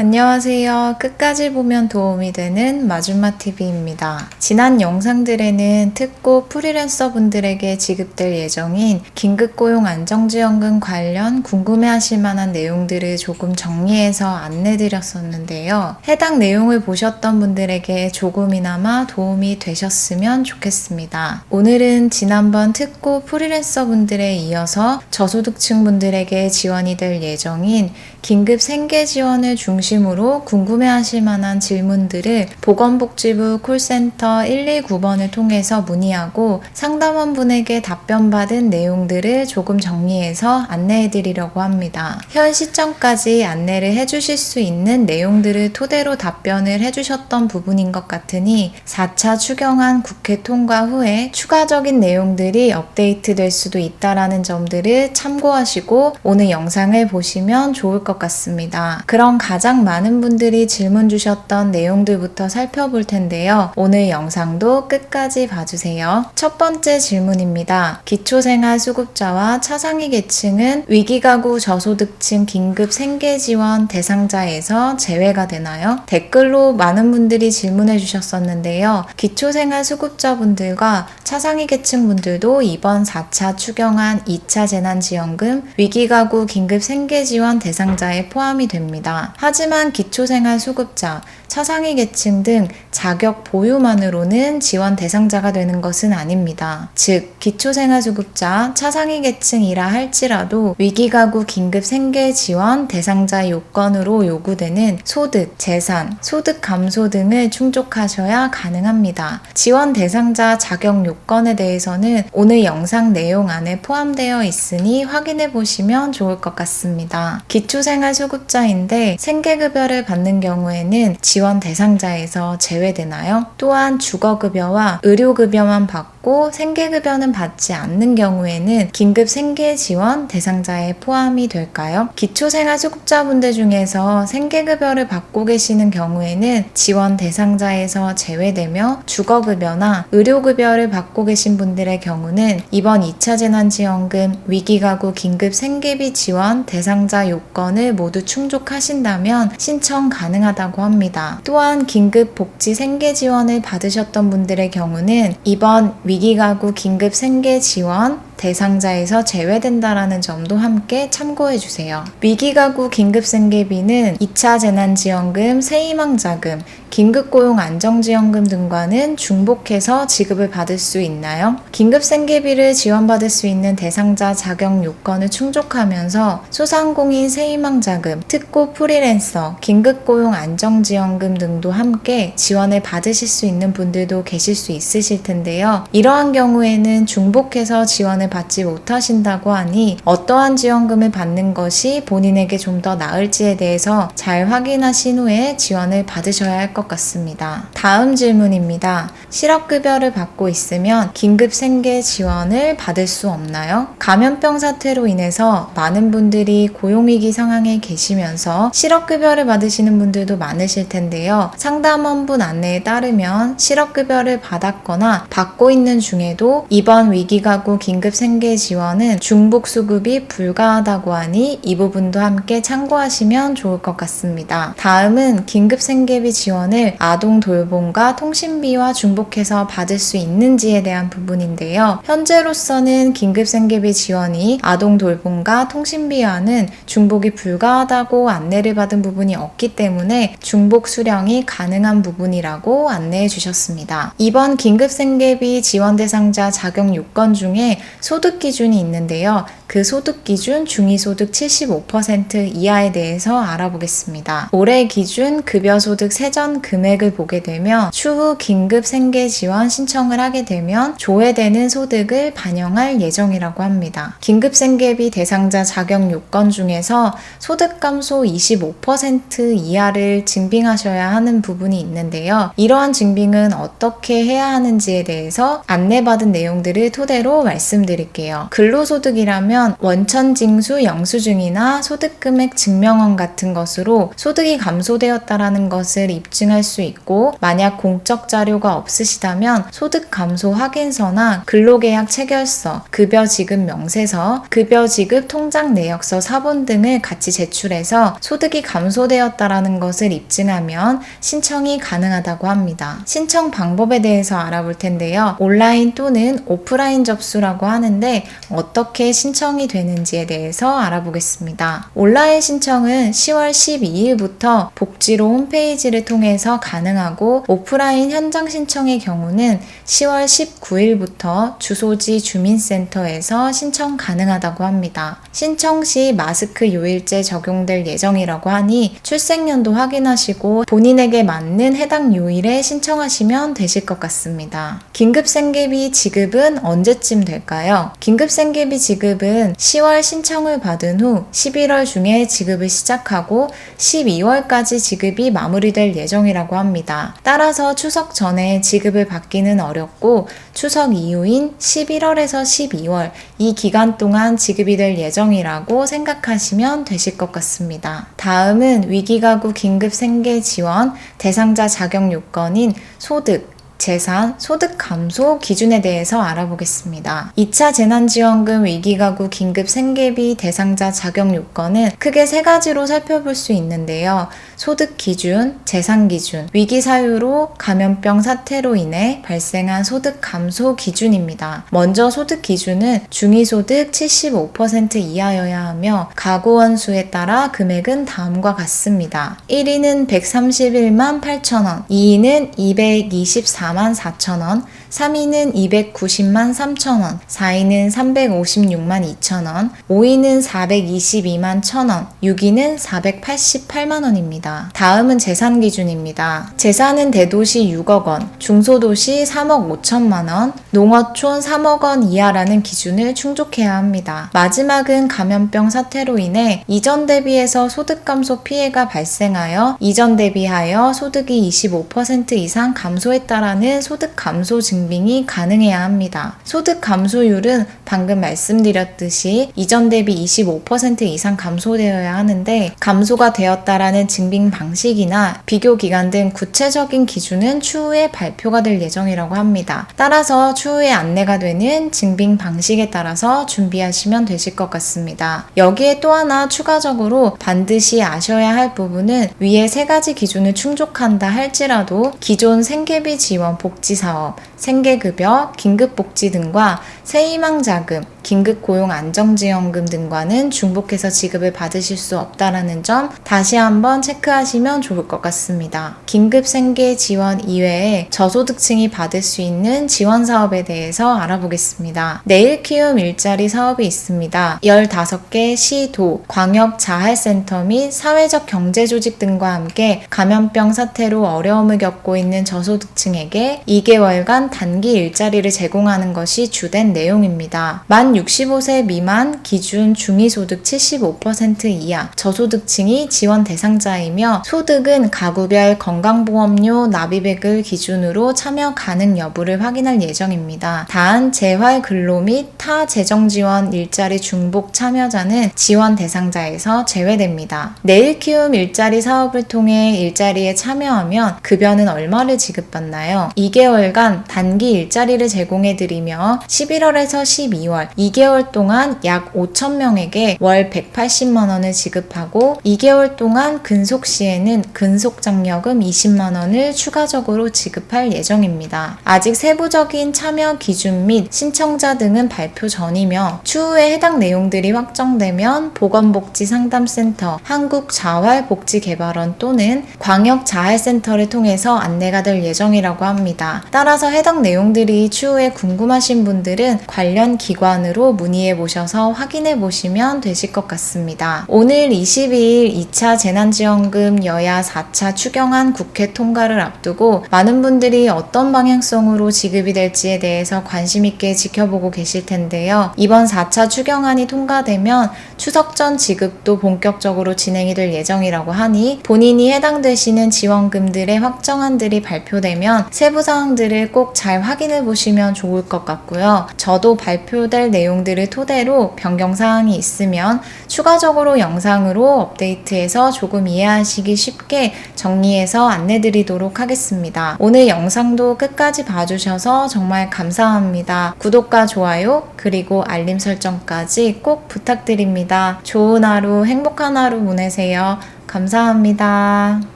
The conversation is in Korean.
안녕하세요. 끝까지 보면 도움이 되는 마줌마TV입니다. 지난 영상들에는 특고 프리랜서 분들에게 지급될 예정인 긴급고용 안정지원금 관련 궁금해하실 만한 내용들을 조금 정리해서 안내드렸었는데요. 해당 내용을 보셨던 분들에게 조금이나마 도움이 되셨으면 좋겠습니다. 오늘은 지난번 특고 프리랜서 분들에 이어서 저소득층 분들에게 지원이 될 예정인 긴급 생계 지원을 중심으로 궁금해하실 만한 질문들을 보건복지부 콜센터 129번을 통해서 문의하고 상담원분에게 답변받은 내용들을 조금 정리해서 안내해드리려고 합니다. 현 시점까지 안내를 해주실 수 있는 내용들을 토대로 답변을 해주셨던 부분인 것 같으니 4차 추경안 국회 통과 후에 추가적인 내용들이 업데이트될 수도 있다라는 점들을 참고하시고 오늘 영상을 보시면 좋을 것 같습니다. 그럼 가장 많은 분들이 질문 주셨던 내용들부터 살펴볼 텐데요. 오늘 영상도 끝까지 봐주세요. 첫 번째 질문입니다. 기초생활수급자와 차상위 계층은 위기가구 저소득층 긴급 생계지원 대상자에서 제외가 되나요? 댓글로 많은 분들이 질문해 주셨었는데요. 기초생활수급자분들과 차상위 계층분들도 이번 4차 추경안 2차 재난지원금 위기가구 긴급 생계지원 대상자에 포함이 됩니다. 하지만 기초생활수급자, 차상위 계층 등 자격 보유만으로는 지원 대상자가 되는 것은 아닙니다. 즉, 기초생활수급자, 차상위 계층이라 할지라도 위기가구 긴급생계지원 대상자 요건으로 요구되는 소득, 재산, 소득 감소 등을 충족하셔야 가능합니다. 지원 대상자 자격 요건에 대해서는 오늘 영상 내용 안에 포함되어 있으니 확인해 보시면 좋을 것 같습니다. 기초생활수급자인데 생계급여를 받는 경우에는 지원 대상자에서 제외되나요? 또한 주거급여와 의료급여만 받고 생계급여는 받지 않는 경우에는 긴급생계지원 대상자에 포함이 될까요? 기초생활수급자분들 중에서 생계급여를 받고 계시는 경우에는 지원 대상자에서 제외되며 주거급여나 의료급여를 받고 계신 분들의 경우는 이번 2차 재난지원금 위기가구 긴급생계비 지원 대상자 요건을 모두 충족하신다면 신청 가능하다고 합니다. 또한 긴급복지생계지원을 받으셨던 분들의 경우는 이번 위기가구 긴급생계지원 대상자에서 제외된다라는 점도 함께 참고해주세요. 위기가구 긴급생계비는 2차 재난지원금, 새희망자금, 긴급고용 안정지원금 등과는 중복해서 지급을 받을 수 있나요? 긴급생계비를 지원받을 수 있는 대상자 자격 요건을 충족하면서 소상공인 새희망자금, 특고 프리랜서, 긴급고용 안정지원금 등도 함께 지원을 받으실 수 있는 분들도 계실 수 있으실 텐데요. 이러한 경우에는 중복해서 지원을 받지 못하신다고 하니 어떠한 지원금을 받는 것이 본인에게 좀 더 나을지에 대해서 잘 확인하신 후에 지원을 받으셔야 할 것 같습니다. 다음 질문입니다. 실업급여를 받고 있으면 긴급생계 지원을 받을 수 없나요? 감염병 사태로 인해서 많은 분들이 고용위기 상황에 계시면서 실업급여를 받으시는 분들도 많으실 텐데요. 상담원분 안내에 따르면 실업급여를 받았거나 받고 있는 중에도 이번 위기가구 긴급생계 지원은 중복수급이 불가하다고 하니 이 부분도 함께 참고하시면 좋을 것 같습니다. 다음은 긴급생계비 지원을 아동돌봄과 통신비와 중복해서 받을 수 있는지에 대한 부분인데요. 현재로서는 긴급생계비 지원이 아동돌봄과 통신비와는 중복이 불가하다고 안내를 받은 부분이 없기 때문에 중복 수령이 가능한 부분이라고 안내해 주셨습니다. 이번 긴급생계비 지원 대상자 자격 요건 중에 소득 기준이 있는데요. 그 소득 기준 중위소득 75% 이하에 대해서 알아보겠습니다. 올해 기준 급여소득 세전 금액을 보게 되면 추후 긴급생계지원 신청을 하게 되면 조회되는 소득을 반영할 예정이라고 합니다. 긴급생계비 대상자 자격 요건 중에서 소득 감소 25% 이하를 증빙하셔야 하는 부분이 있는데요. 이러한 증빙은 어떻게 해야 하는지에 대해서 안내받은 내용들을 토대로 말씀드릴게요. 근로소득이라면 하면 원천징수 영수증이나 소득금액 증명원 같은 것으로 소득이 감소되었다라는 것을 입증할 수 있고, 만약 공적 자료가 없으시다면 소득 감소 확인서나 근로계약 체결서, 급여 지급 명세서, 급여 지급 통장 내역서 사본 등을 같이 제출해서 소득이 감소되었다라는 것을 입증하면 신청이 가능하다고 합니다. 신청 방법에 대해서 알아볼 텐데요. 온라인 또는 오프라인 접수라고 하는데 어떻게 신청이 되는지에 대해서 알아보겠습니다. 온라인 신청은 10월 12일부터 복지로 홈페이지를 통해서 가능하고, 오프라인 현장 신청의 경우는 10월 19일부터 주소지 주민센터에서 신청 가능하다고 합니다. 신청 시 마스크 요일제 적용될 예정이라고 하니 출생연도 확인하시고 본인에게 맞는 해당 요일에 신청하시면 되실 것 같습니다. 긴급생계비 지급은 언제쯤 될까요? 긴급생계비 지급은 10월 신청을 받은 후 11월 중에 지급을 시작하고 12월까지 지급이 마무리될 예정이라고 합니다. 따라서 추석 전에 지급을 받기는 어렵고, 추석 이후인 11월에서 12월 이 기간 동안 지급이 될 예정이라고 생각하시면 되실 것 같습니다. 다음은 위기가구 긴급생계지원 대상자 자격 요건인 소득, 재산, 소득 감소 기준에 대해서 알아보겠습니다. 2차 재난지원금 위기가구 긴급생계비 대상자 자격 요건은 크게 세 가지로 살펴볼 수 있는데요. 소득 기준, 재산 기준, 위기 사유로 감염병 사태로 인해 발생한 소득 감소 기준입니다. 먼저 소득 기준은 중위소득 75% 이하여야 하며 가구원 수에 따라 금액은 다음과 같습니다. 1위는 131만 8천원, 2위는 224만 4천원, 3위는 290만 3천원, 4위는 356만 2천원, 5위는 422만 1천원, 6위는 488만원입니다. 다음은 재산 기준입니다. 재산은 대도시 6억원, 중소도시 3억 5천만원, 농어촌 3억원 이하라는 기준을 충족해야 합니다. 마지막은 감염병 사태로 인해 이전 대비해서 소득 감소 피해가 발생하여 이전 대비하여 소득이 25% 이상 감소했다라는 소득 감소 증빙이 가능해야 합니다. 소득 감소율은 방금 말씀드렸듯이 이전 대비 25% 이상 감소되어야 하는데, 감소가 되었다라는 증빙 방식이나 비교 기간 등 구체적인 기준은 추후에 발표가 될 예정이라고 합니다. 따라서 추후에 안내가 되는 증빙 방식에 따라서 준비하시면 되실 것 같습니다. 여기에 또 하나 추가적으로 반드시 아셔야 할 부분은, 위에 세 가지 기준을 충족한다 할지라도 기존 생계비 지원 복지사업, 생계급여, 긴급복지 등과 새희망자금, 긴급고용안정지원금 등과는 중복해서 지급을 받으실 수 없다라는 점 다시 한번 체크하시면 좋을 것 같습니다. 긴급생계지원 이외에 저소득층이 받을 수 있는 지원사업에 대해서 알아보겠습니다. 내일키움 일자리 사업이 있습니다. 15개 시, 도, 광역자활센터 및 사회적 경제조직 등과 함께 감염병 사태로 어려움을 겪고 있는 저소득층에게 2개월간 단기 일자리를 제공하는 것이 주된 내용입니다. 만 65세 미만 기준 중위소득 75% 이하 저소득층이 지원 대상자이며, 소득은 가구별 건강보험료 납입액을 기준으로 참여 가능 여부를 확인할 예정입니다. 단 재활 근로 및 타 재정지원 일자리 중복 참여자는 지원 대상자에서 제외됩니다. 내일키움 일자리 사업을 통해 일자리에 참여하면 급여는 얼마를 지급받나요? 2개월간 단기 일자리를 제공해드리며 11월에서 12월 2개월 동안 약 5,000명에게 월 180만원을 지급하고, 2개월 동안 근속 시에는 근속장려금 20만원을 추가적으로 지급할 예정입니다. 아직 세부적인 참여 기준 및 신청자 등은 발표 전이며, 추후에 해당 내용들이 확정되면 보건복지상담센터, 한국자활복지개발원 또는 광역자활센터를 통해서 안내가 될 예정이라고 합니다. 따라서 해당 내용들이 추후에 궁금하신 분들은 관련 기관으로 문의해 보셔서 확인해 보시면 되실 것 같습니다. 오늘 22일 2차 재난지원금 여야 4차 추경안 국회 통과를 앞두고 많은 분들이 어떤 방향성으로 지급이 될지에 대해서 관심 있게 지켜보고 계실 텐데요. 이번 4차 추경안이 통과되면 추석 전 지급도 본격적으로 진행이 될 예정이라고 하니, 본인이 해당되시는 지원금들의 확정안들이 발표되면 세부 사항들을 꼭 잘 확인해 보시면 좋을 것 같고요. 저도 발표될 내용들을 토대로 변경 사항이 있으면 추가적으로 영상으로 업데이트해서 조금 이해하시기 쉽게 정리해서 안내 드리도록 하겠습니다. 오늘 영상도 끝까지 봐주셔서 정말 감사합니다. 구독과 좋아요 그리고 알림 설정까지 꼭 부탁드립니다. 좋은 하루, 행복한 하루 보내세요. 감사합니다.